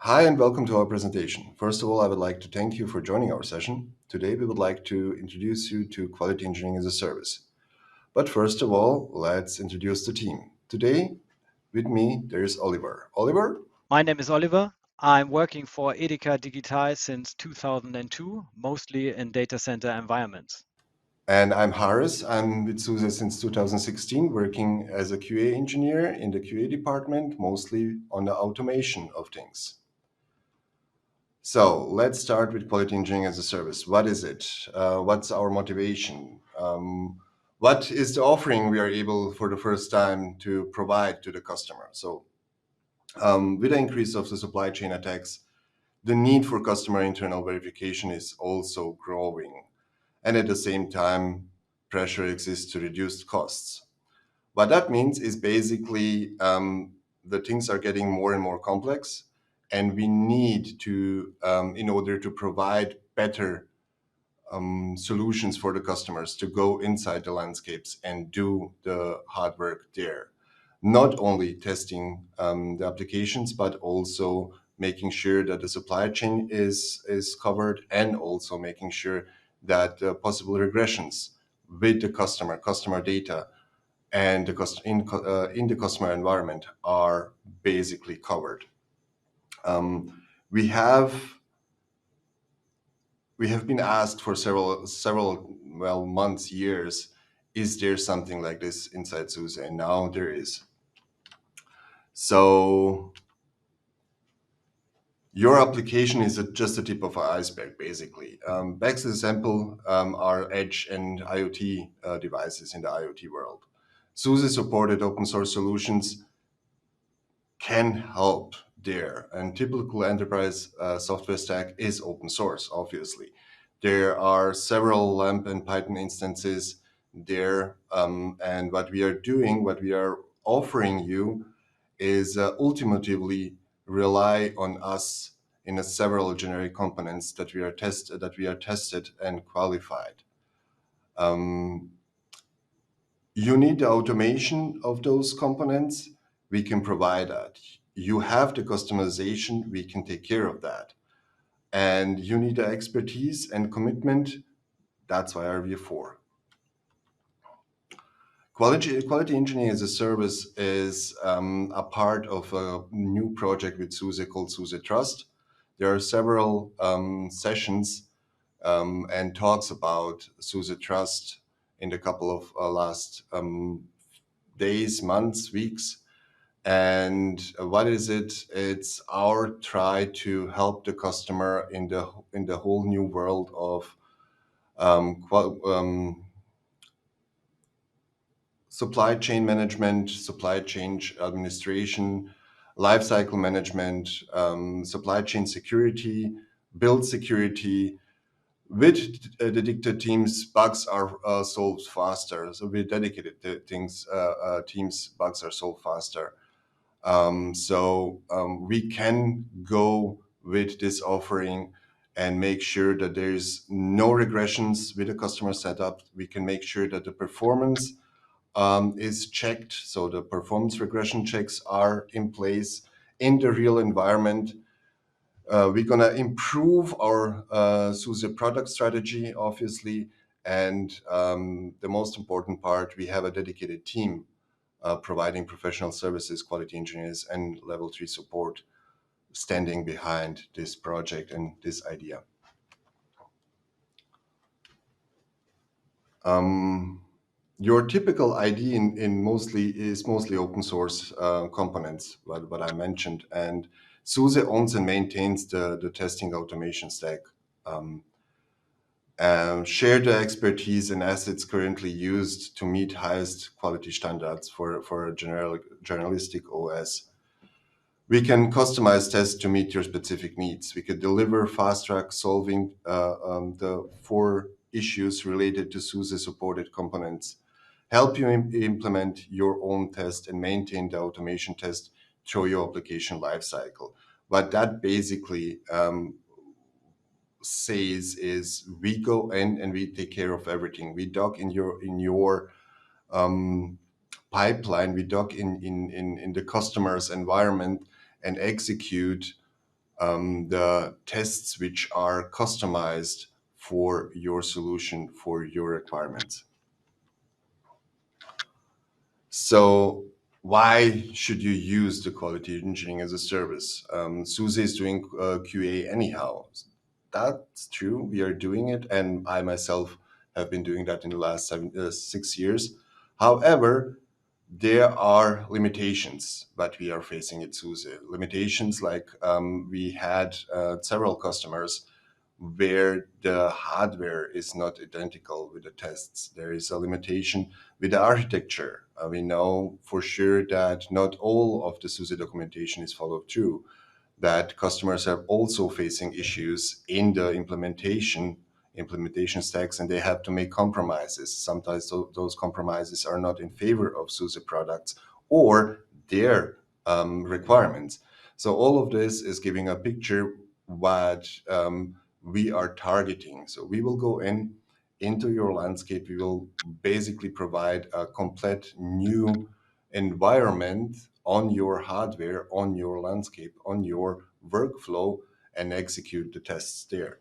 Hi and welcome to our presentation. First of all, I would like to thank you for joining our session. Today, we would like to introduce you to quality engineering as a service. But first of all, let's introduce the team. Today, with me, there's Oliver. Oliver? My name is Oliver. I'm working for EDEKA Digital since 2002, mostly in data center environments. And I'm Haris. I'm with SUSE since 2016, working as a QA engineer in the QA department, mostly on the automation of things. So let's start with quality engineering as a service. What is it? What's our motivation? What is the offering we are able for the first time to provide to the customer? So with the increase of the supply chain attacks, the need for customer internal verification is also growing. And at the same time, pressure exists to reduce costs. What that means is basically the things are getting more and more complex, and we need to, in order to provide better solutions for the customers, to go inside the landscapes and do the hard work there. Not only testing the applications, but also making sure that the supply chain is covered, and also making sure that possible regressions with the customer data and in the customer environment are basically covered. We have been asked for several months, years, is there something like this inside SUSE? And now there is. So your application is just the tip of an iceberg, basically. Best example are edge and IoT devices in the IoT world. SUSE supported open source solutions can help there. And typical enterprise software stack is open source, obviously. There are several LAMP and Python instances there. And what we are doing, what we are offering you is ultimately rely on us in several generic components that we are tested and qualified. You need the automation of those components. We can provide that. You have the customization. We can take care of that. And you need the expertise and commitment. That's why we're here for. Quality engineering as a service is a part of a new project with SUSE called SUSE Trust. There are several sessions and talks about SUSE Trust in the couple of last days, months, weeks. And what is it? It's our try to help the customer in the whole new world of supply chain management, supply chain administration, lifecycle management, supply chain security, build security. With the dictator teams, bugs are solved faster. So with dedicated teams, bugs are solved faster. We can go with this offering and make sure that there's no regressions with the customer setup. We can make sure that the performance is checked. So the performance regression checks are in place in the real environment. We're going to improve our SUSE product strategy, obviously. And the most important part, we have a dedicated team providing professional services, quality engineers, and level 3 support standing behind this project and this idea. Your typical ID is mostly open source components, what I mentioned, and SUSE owns and maintains the testing automation stack. Share the expertise and assets currently used to meet highest quality standards for a generalistic OS. We can customize tests to meet your specific needs. We could deliver fast track solving the 4 issues related to SUSE supported components, help you implement your own test and maintain the automation test through your application lifecycle. What that basically says is we go in and we take care of everything. We dock in your pipeline. We dock in the customer's environment and execute the tests which are customized for your solution, for your requirements. So why should you use the quality engineering as a service? SUSE is doing QA anyhow. That's true. We are doing it, and I myself have been doing that in the last 6 years. However, there are limitations that we are facing at SUSE. Limitations like we had several customers where the hardware is not identical with the tests. There is a limitation with the architecture. We know for sure that not all of the SUSE documentation is followed through, that customers are also facing issues in the implementation stacks, and they have to make compromises. Sometimes those compromises are not in favor of SUSE products or their requirements. So all of this is giving a picture what we are targeting. So we will go into your landscape. We will basically provide a complete new environment on your hardware, on your landscape, on your workflow, and execute the tests there.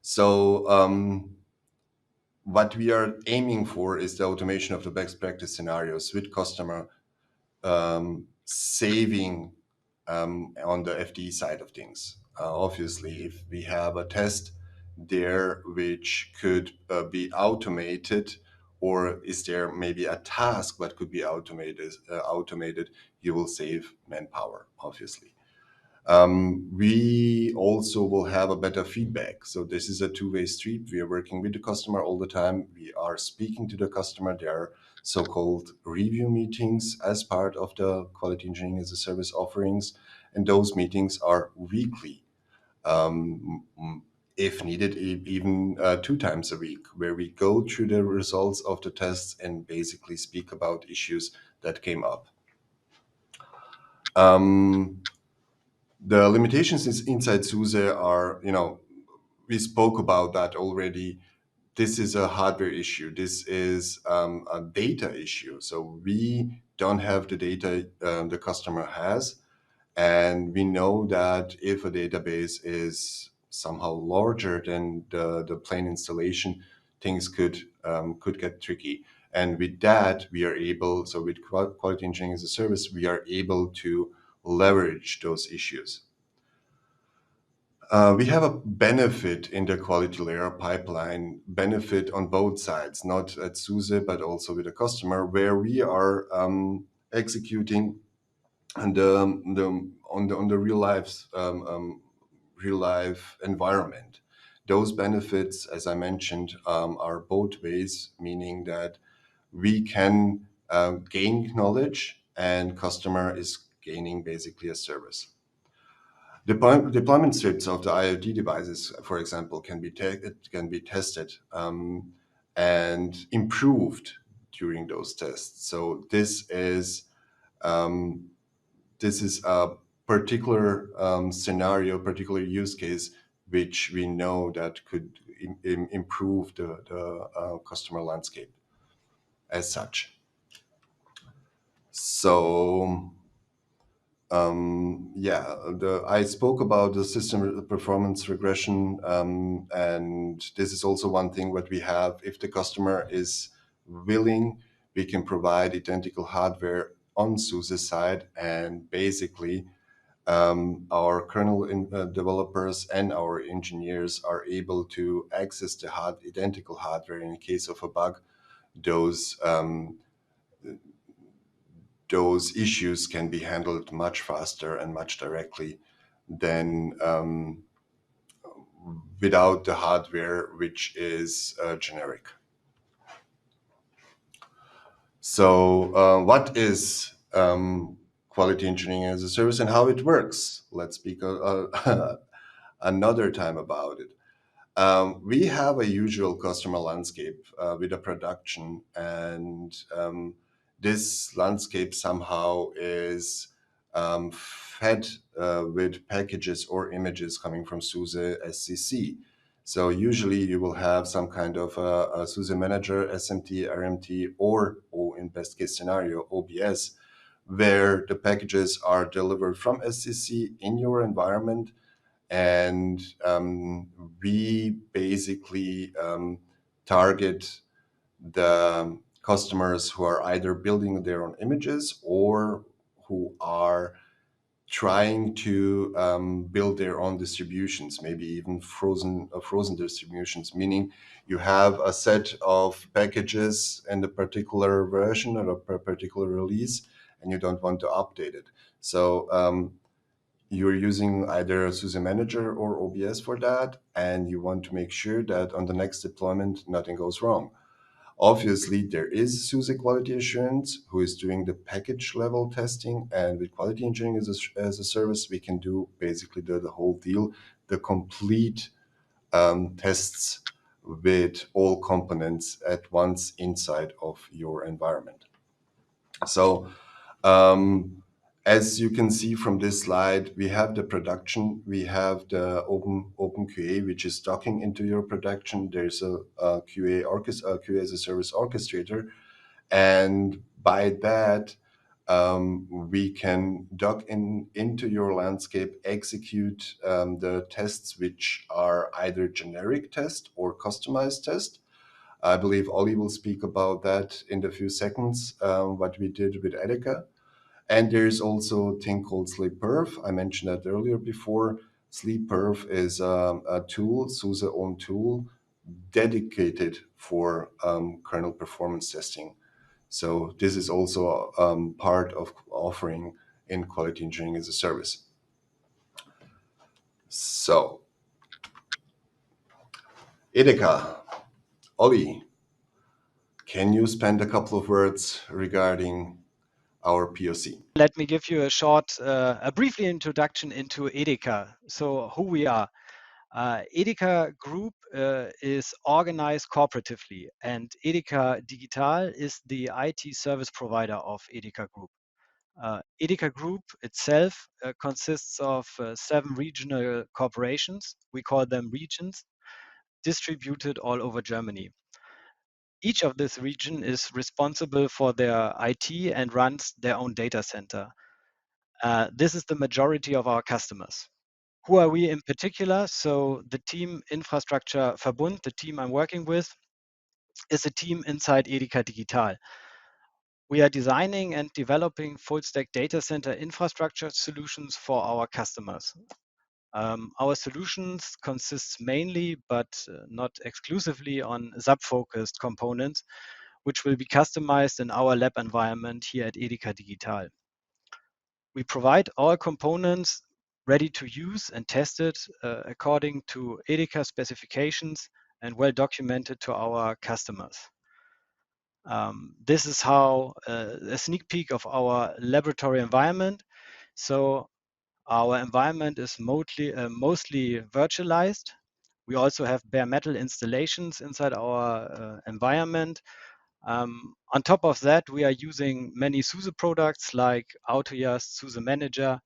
So what we are aiming for is the automation of the best practice scenarios with customer, saving on the FTE side of things. Obviously, if we have a test there which could be automated, or is there maybe a task that could be automated, you will save manpower, obviously. We also will have a better feedback. So this is a two-way street. We are working with the customer all the time. We are speaking to the customer. There are so-called review meetings as part of the quality engineering as a service offerings, and those meetings are weekly. If needed, even 2 times a week, where we go through the results of the tests and basically speak about issues that came up. The limitations inside SUSE are, we spoke about that already. This is a hardware issue. This is a data issue. So we don't have the data the customer has. And we know that if a database is somehow larger than the plain installation, things could get tricky. And with that, we are able, so with quality engineering as a service, we are able to leverage those issues. We have a benefit in the quality layer pipeline, benefit on both sides, not at SUSE, but also with the customer, where we are executing and on the real life environment. Those benefits, as I mentioned, are both ways, meaning that we can gain knowledge and customer is gaining basically a service. Deployment scripts of the IoT devices, for example, can be tested and improved during those tests. So this is a particular scenario, particular use case, which we know that could improve the customer landscape as such. So I spoke about the system performance regression, and this is also one thing that we have. If the customer is willing, we can provide identical hardware on SUSE side, and basically our kernel developers and our engineers are able to access the identical hardware in case of a bug. Those issues can be handled much faster and much directly than without the hardware, which is generic. So what is quality engineering as a service and how it works? Let's speak another time about it. We have a usual customer landscape with a production, and this landscape somehow is fed with packages or images coming from SUSE SCC. So usually you will have some kind of a SUSE manager, SMT, RMT, or in best case scenario, OBS, where the packages are delivered from SCC in your environment. And we basically target the customers who are either building their own images or who are trying to build their own distributions, maybe even frozen distributions, meaning you have a set of packages in a particular version or a particular release, and you don't want to update it. So you're using either SUSE Manager or OBS for that, and you want to make sure that on the next deployment, nothing goes wrong. Obviously, there is SUSE Quality Assurance who is doing the package level testing, and with Quality Engineering as a service, we can do basically the whole deal, the complete tests with all components at once inside of your environment. So as you can see from this slide, we have the production, we have the open QA, which is docking into your production. There's a QA as a service orchestrator, and by that, we can dock into your landscape, execute the tests, which are either generic test or customized test. I believe Ollie will speak about that in a few seconds, what we did with EDEKA. And there's also a thing called SleepPerf. I mentioned that earlier before. SleepPerf is a tool, SUSE own tool, dedicated for kernel performance testing. So this is also part of offering in Quality Engineering as a Service. So, EDEKA, Ollie, can you spend a couple of words regarding our POC? Let me give you a brief introduction into EDEKA. So who we are. EDEKA Group is organized cooperatively, and EDEKA Digital is the IT service provider of EDEKA Group. EDEKA Group itself consists of 7 regional corporations. We call them regions, distributed all over Germany. Each of this region is responsible for their IT and runs their own data center. This is the majority of our customers. Who are we in particular? So the team Infrastructure Verbund, the team I'm working with, is a team inside EDEKA Digital. We are designing and developing full stack data center infrastructure solutions for our customers. Our solutions consist mainly, but not exclusively, on SAP-focused components, which will be customized in our lab environment here at EDEKA Digital. We provide all components ready to use and tested according to EDEKA specifications and well documented to our customers. This is how a sneak peek of our laboratory environment. So our environment is mostly virtualized. We also have bare metal installations inside our environment. On top of that, we are using many SUSE products like AutoJust, SUSE Manager.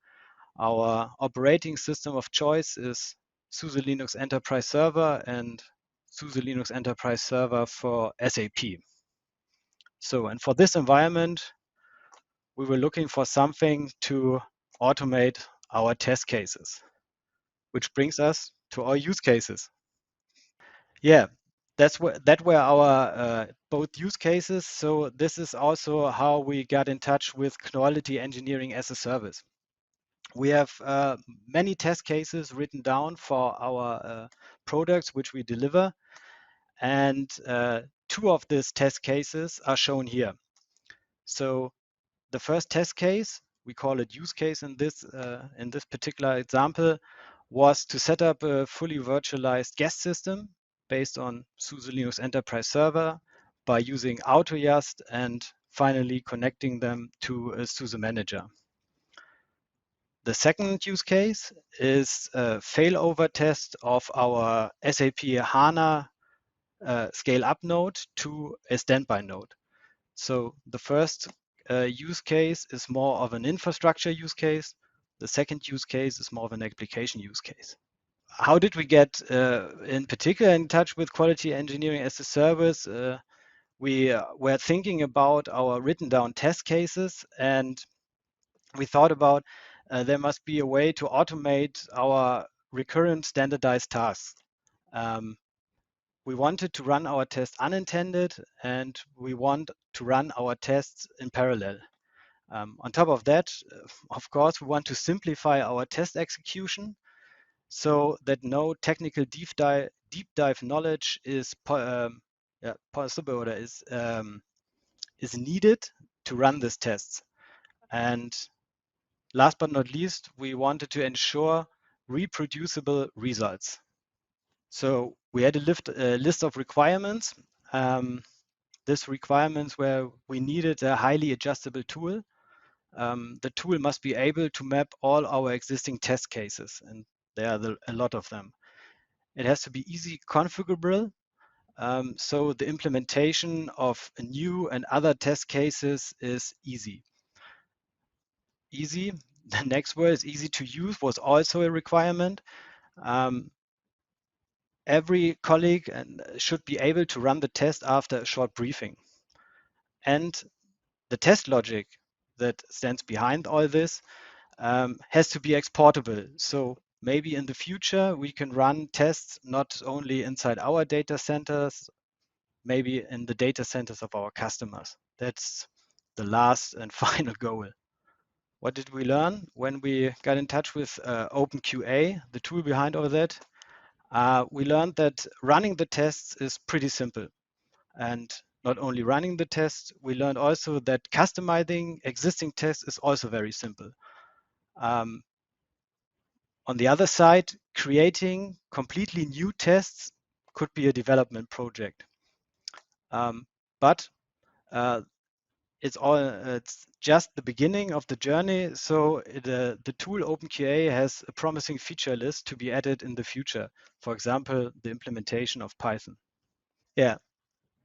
Our operating system of choice is SUSE Linux Enterprise Server and SUSE Linux Enterprise Server for SAP. So, and for this environment, we were looking for something to automate our test cases, which brings us to our use cases. Yeah, that were our both use cases. So this is also how we got in touch with Quality Engineering as a Service. We have many test cases written down for our products which we deliver, and 2 of these test cases are shown here. So the first test case, we call it use case in this particular example, was to set up a fully virtualized guest system based on SUSE Linux Enterprise Server by using AutoJust and finally connecting them to a SUSE Manager. The second use case is a failover test of our SAP HANA scale-up node to a standby node. So the first use case is more of an infrastructure use case. The second use case is more of an application use case. How did we get in particular in touch with Quality Engineering as a Service? We were thinking about our written down test cases, and we thought about there must be a way to automate our recurrent standardized tasks. Um, we wanted to run our tests unintended, and we want to run our tests in parallel. On top of that, of course, we want to simplify our test execution so that no technical deep dive knowledge is yeah, possible or is needed to run these tests. And last but not least, we wanted to ensure reproducible results. So we had a list of requirements. These requirements where we needed a highly adjustable tool. The tool must be able to map all our existing test cases, and there are a lot of them. It has to be easy configurable, so the implementation of new and other test cases is easy. Easy, the next word is easy to use was also a requirement. Um, every colleague should be able to run the test after a short briefing. And the test logic that stands behind all this has to be exportable. So maybe in the future, we can run tests not only inside our data centers, maybe in the data centers of our customers. That's the last and final goal. What did we learn when we got in touch with OpenQA, the tool behind all that? We learned that running the tests is pretty simple. And not only running the tests, we learned also that customizing existing tests is also very simple. Um, on the other side, creating completely new tests could be a development project. But uh, it's just the beginning of the journey. So the tool OpenQA has a promising feature list to be added in the future. For example, the implementation of Python. Yeah.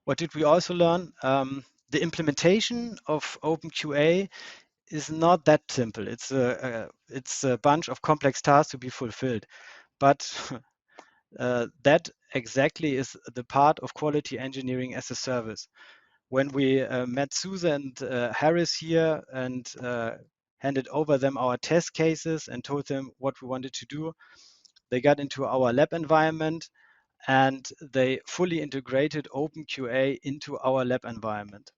What did we also learn? The implementation of OpenQA is not that simple. It's a bunch of complex tasks to be fulfilled. But that exactly is the part of quality engineering as a service. When we met Susan and Harris here and handed over them our test cases and told them what we wanted to do, they got into our lab environment and they fully integrated OpenQA into our lab environment.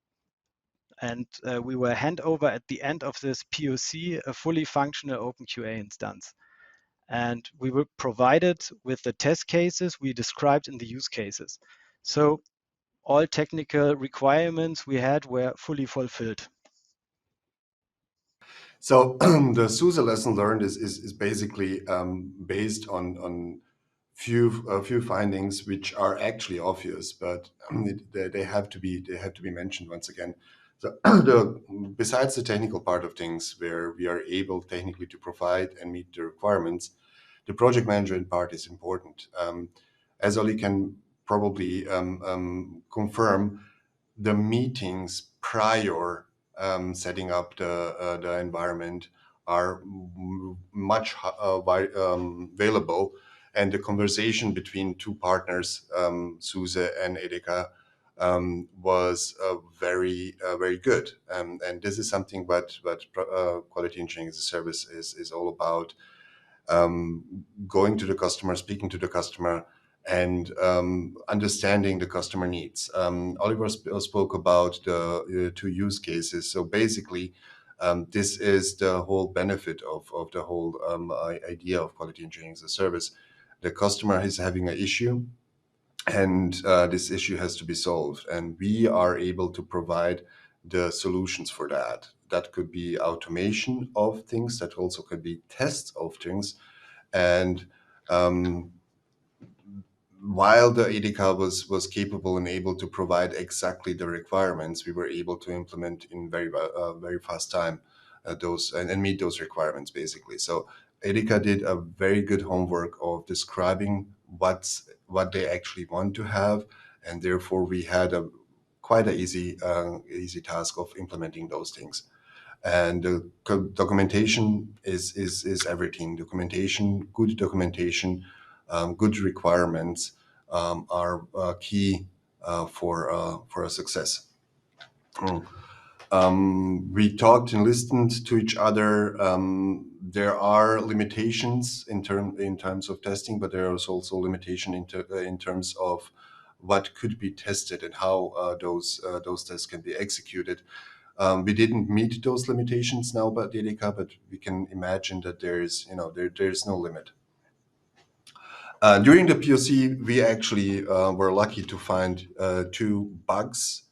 And we were hand over at the end of this POC a fully functional OpenQA instance. And we were provided with the test cases we described in the use cases. So all technical requirements we had were fully fulfilled. So the SUSE lesson learned is basically based on few findings which are actually obvious, but they have to be mentioned once again. So besides the technical part of things, where we are able technically to provide and meet the requirements, the project management part is important. As Oli can probably confirm, the meetings prior setting up the environment are much available, and the conversation between two partners, SUSE and EDEKA, was very good. And this is something what quality engineering as a service is all about. Going to the customer, speaking to the customer, and understanding the customer needs. Oliver spoke about the two use cases. So basically, this is the whole benefit of the whole idea of quality engineering as a service. The customer is having an issue, and this issue has to be solved. And we are able to provide the solutions for that. That could be automation of things, that also could be tests of things. And while the EDEKA was capable and able to provide exactly the requirements, we were able to implement in very fast time those and meet those requirements basically. So EDEKA did a very good homework of describing what they actually want to have, and therefore we had a quite an easy task of implementing those things. And the documentation is everything. Documentation, good documentation, good requirements are key for a success. Mm. We talked and listened to each other. There are limitations in terms of testing, but there is also limitation in terms of what could be tested and how those tests can be executed. We didn't meet those limitations now by EDEKA, but we can imagine that there's no limit. During the POC, we actually were lucky to find two bugs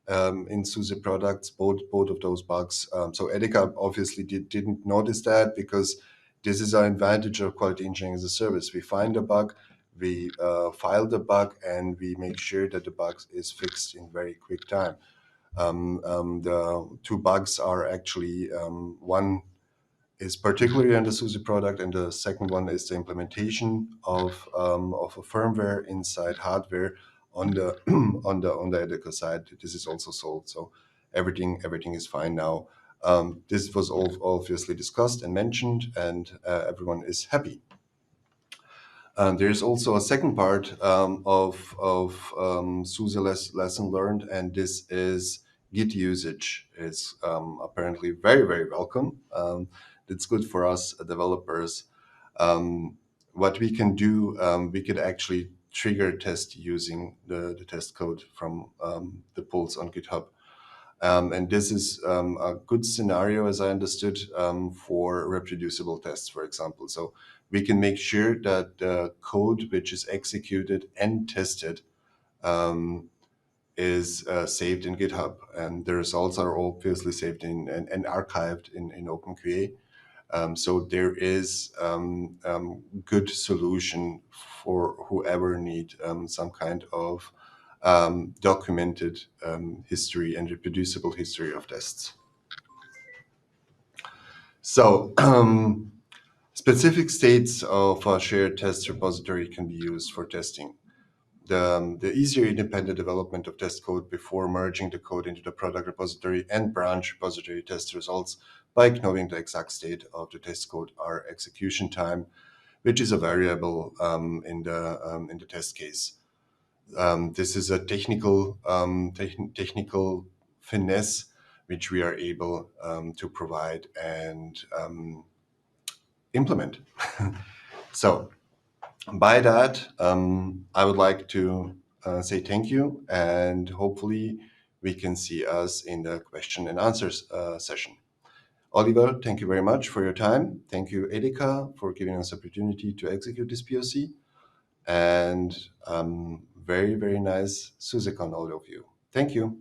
in SUSE products, both of those bugs. So EDEKA obviously didn't notice that, because this is our advantage of quality engineering as a service. We find a bug, we file the bug, and we make sure that the bug is fixed in very quick time. The two bugs are actually one is particularly on the SUSE product, and the second one is the implementation of a firmware inside hardware on the on the EDEKA side. This is also solved, so everything is fine now. This was all obviously discussed and mentioned, and everyone is happy. There's also a second part of SUSE lesson learned, and this is Git usage is apparently very welcome. It's good for us developers. What we can do, we could actually trigger test using the test code from the pulls on GitHub. And this is a good scenario, as I understood, for reproducible tests, for example. So we can make sure that the code which is executed and tested is saved in GitHub, and the results are obviously saved and archived in OpenQA. So there is good solution for whoever need some kind of documented history and reproducible history of tests. So specific states of a shared test repository can be used for testing. The easier independent development of test code before merging the code into the product repository and branch repository test results by knowing the exact state of the test code are execution time, which is a variable in the test case. This is a technical finesse which we are able to provide and implement. So by that, I would like to say thank you, and hopefully we can see us in the question and answers session. Oliver, thank you very much for your time. Thank you, EDEKA, for giving us opportunity to execute this POC. And very nice SUSECon, all of you. Thank you.